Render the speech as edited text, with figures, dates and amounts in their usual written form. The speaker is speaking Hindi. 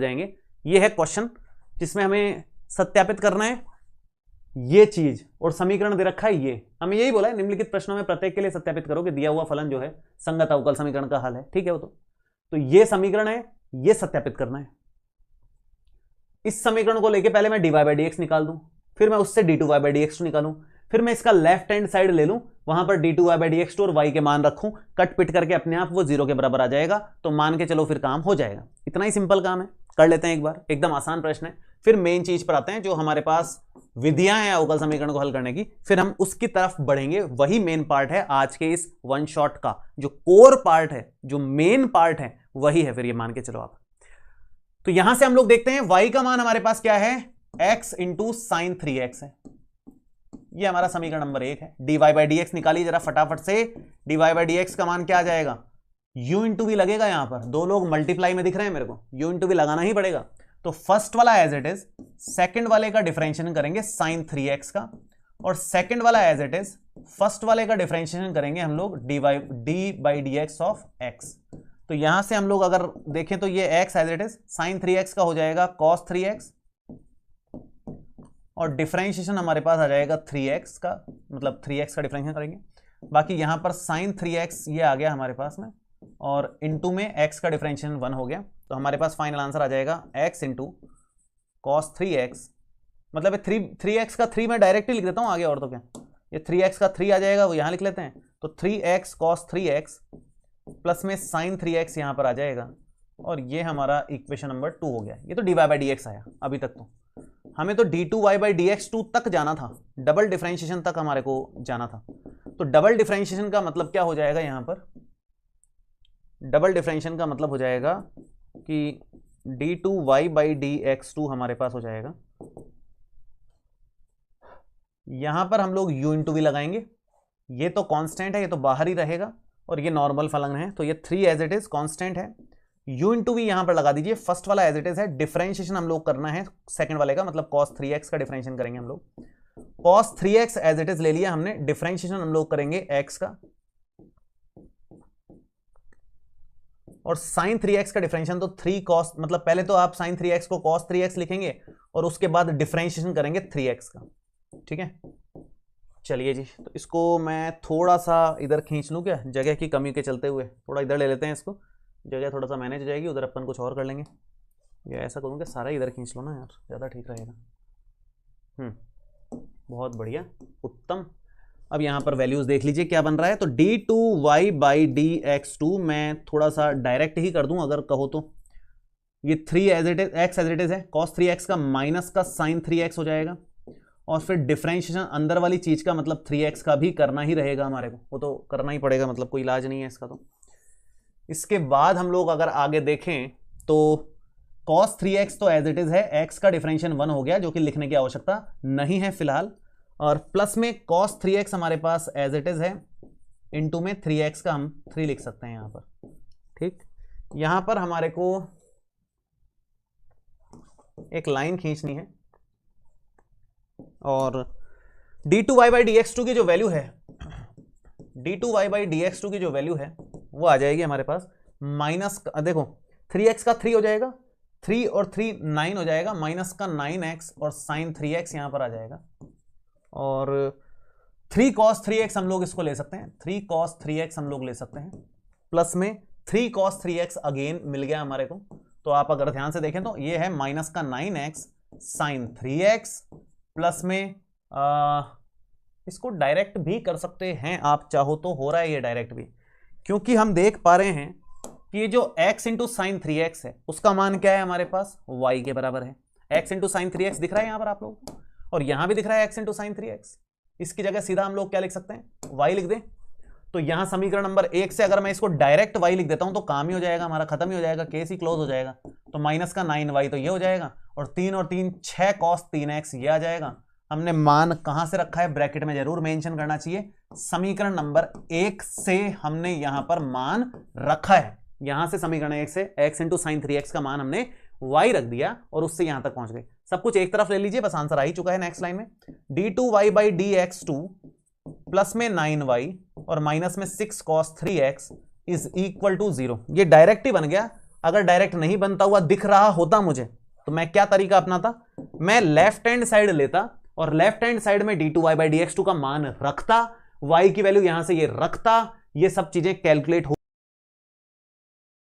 जाएंगे। ये है क्वेश्चन जिसमें हमें सत्यापित करना है ये चीज, और समीकरण दे रखा है ये। हमें यही बोला है निम्नलिखित प्रश्नों में प्रत्येक के लिए सत्यापित करो कि दिया हुआ फलन जो है संगत अवकल समीकरण का हल है। ठीक है, वो तो ये समीकरण है, ये सत्यापित करना है। इस समीकरण को लेके पहले मैं dy बाई डी एक्स निकाल दूं, फिर मैं उससे d2y बाई डी एक्स निकालूं, फिर मैं इसका लेफ्ट हैंड साइड ले लूं, वहां पर d2y बाई डी एक्स और y के मान रखूं, कट पिट करके अपने आप वो 0 के बराबर आ जाएगा, तो मान के चलो फिर काम हो जाएगा। इतना ही सिंपल काम है, कर लेते हैं एक बार, एकदम आसान प्रश्न है। फिर मेन चीज पर आते हैं, जो हमारे पास विधियां हैं अवकल समीकरण को हल करने की, फिर हम उसकी तरफ बढ़ेंगे। वही मेन पार्ट है आज के इस वन शॉट का, जो कोर पार्ट है, जो मेन पार्ट है वही है, फिर ये मान के चलो आप। तो यहां से हम लोग देखते हैं y का मान हमारे पास क्या है, x इंटू साइन 3x है। ये हमारा समीकरण नंबर 1 है। dy बाई डी एक्स निकालिए जरा फटाफट से। dy बाई डी एक्स का मान क्या आ जाएगा, u इंटू भी लगेगा, यहां पर दो लोग मल्टीप्लाई में दिख रहे हैं मेरे को, u इंटू भी लगाना ही पड़ेगा। तो फर्स्ट वाला एज इट इज, सेकंड वाले का डिफरेंशिएशन करेंगे साइन 3x का, और सेकंड वाला एज इट इज, फर्स्ट वाले का डिफरेंशिएशन करेंगे हम लोग D by D x of x। तो यहां से हम लोग अगर देखें तो ये x as it is sine 3x का हो जाएगा cos 3x, और डिफरेंशिएशन हमारे पास आ जाएगा 3x का, मतलब 3x का डिफरेंशिएशन करेंगे। बाकी यहां पर साइन 3x ये आ गया हमारे पास में, और इनटू में x का डिफरेंशिएशन 1 हो गया। तो हमारे पास फाइनल आंसर आ जाएगा x इंटू कॉस 3x, मतलब 3x का 3 मैं डायरेक्टली लिख देता हूं आगे, और तो क्या, ये 3x का 3 आ जाएगा, वो यहां लिख लेते हैं। तो 3x cos 3x प्लस में साइन 3x यहां पर आ जाएगा, और ये हमारा इक्वेशन नंबर 2 हो गया। ये तो dy बाई डी एक्स आया अभी तक, तो हमें तो d2y बाई डी एक्स 2 तक जाना था, डबल डिफरेंशिएशन तक हमारे को जाना था। तो डबल डिफरेंशिएशन का मतलब क्या हो जाएगा, यहां पर डबल डिफरेंशिएशन का मतलब हो जाएगा कि d2y बाई डी एक्स 2 हमारे पास हो जाएगा। यहां पर हम लोग u इंटू भी लगाएंगे, ये तो कांस्टेंट है, ये तो बाहर ही रहेगा, और ये नॉर्मल फलन है, तो ये 3 एज इट इज कांस्टेंट है। u इंटू भी यहां पर लगा दीजिए, फर्स्ट वाला एज इट इज है, डिफरेंशिएशन हम लोग करना है सेकंड वाले का, मतलब cos 3x का डिफरेंशिएशन करेंगे हम लोग। cos 3x as it is ले लिया हमने, डिफरेंशिएशन हम लोग करेंगे x का, और sin 3x का डिफरेंशिएशन तो 3 cos, मतलब पहले तो आप sin 3x को cos 3x लिखेंगे, और उसके बाद डिफरेंशिएशन करेंगे 3x का। ठीक है, चलिए जी, तो इसको मैं थोड़ा सा इधर खींच लूं क्या, जगह की कमी के चलते हुए थोड़ा इधर ले लेते हैं इसको, जगह थोड़ा सा मैनेज हो जाएगी, उधर अपन कुछ और कर लेंगे। या ऐसा करूँ कि सारा इधर खींच लो ना यार, ज़्यादा ठीक रहेगा। बहुत बढ़िया, उत्तम। अब यहाँ पर वैल्यूज देख लीजिए क्या बन रहा है। तो d2y बाई डी एक्स 2 मैं थोड़ा सा डायरेक्ट ही कर दूं अगर कहो तो, ये 3 as it is, x as it is है, cos 3x का माइनस का sin 3x हो जाएगा, और फिर डिफरेंशिएशन अंदर वाली चीज का मतलब 3x का भी करना ही रहेगा हमारे को, वो तो करना ही पड़ेगा, मतलब कोई इलाज नहीं है इसका। तो इसके बाद हम लोग अगर आगे देखें तो cos 3x तो एज इट इज है, x का डिफरेंशिएशन 1 हो गया, जो कि लिखने की आवश्यकता नहीं है फिलहाल, और प्लस में cos 3x हमारे पास एज इट इज है, इनटू में 3x का हम 3 लिख सकते हैं यहां पर। ठीक, यहां पर हमारे को एक लाइन खींचनी है, और d2y बाई डी एक्स 2 की जो वैल्यू है, d2y बाई डी एक्स 2 की जो वैल्यू है वो आ जाएगी हमारे पास माइनस, देखो 3x का 3 हो जाएगा, 3 और 3 9 हो जाएगा, माइनस का 9x और साइन 3x यहां पर आ जाएगा, और 3 cos 3x हम लोग इसको ले सकते हैं, 3 cos 3x हम लोग ले सकते हैं, प्लस में 3 cos 3x अगेन मिल गया हमारे को। तो आप अगर ध्यान से देखें तो ये है माइनस का 9x साइन 3x, प्लस में इसको डायरेक्ट भी कर सकते हैं आप चाहो तो, हो रहा है ये डायरेक्ट भी, क्योंकि हम देख पा रहे हैं कि ये जो x इंटू साइन 3x है उसका मान क्या है हमारे पास, y के बराबर है। x इंटू साइन 3x दिख रहा है यहां पर आप लोग, और यहां भी दिख रहा है x इंटू साइन 3x। इसकी जगह सीधा हम लोग क्या लिख सकते हैं, y लिख दें। तो यहां समीकरण नंबर 1 से अगर मैं इसको डायरेक्ट y लिख देता हूं तो काम ही हो जाएगा हमारा, खत्म ही हो जाएगा, केस ही क्लोज हो जाएगा। तो माइनस का 9y तो ये हो जाएगा, और 3 और 3 6 cos 3x ये आ जाएगा। हमने मान कहां से रखा है, ब्रैकेट में जरूर मेंशन करना चाहिए, समीकरण नंबर 1 से हमने यहां पर मान रखा है। यहां से समीकरण 1 से x इंटू साइन 3x का मान हमने y रख दिया, और उससे यहां तक पहुंच गए। सब कुछ एक तरफ ले लीजिए, बस आंसर आ ही चुका है। नेक्स्ट लाइन में d2y by D x 2 plus में 9y और माइनस में 6 cos 3x is equal to 0, ये डायरेक्ट ही बन गया, अगर डायरेक्ट नहीं बनता हुआ दिख रहा होता मुझे, तो मैं क्या तरीका अपनाता, मैं लेफ्ट हैंड साइड लेता और लेफ्ट हैंड साइड में d2y/dx2 का मान रखता, y की वैल्यू यहां से ये रखता, ये सब चीजें कैलकुलेट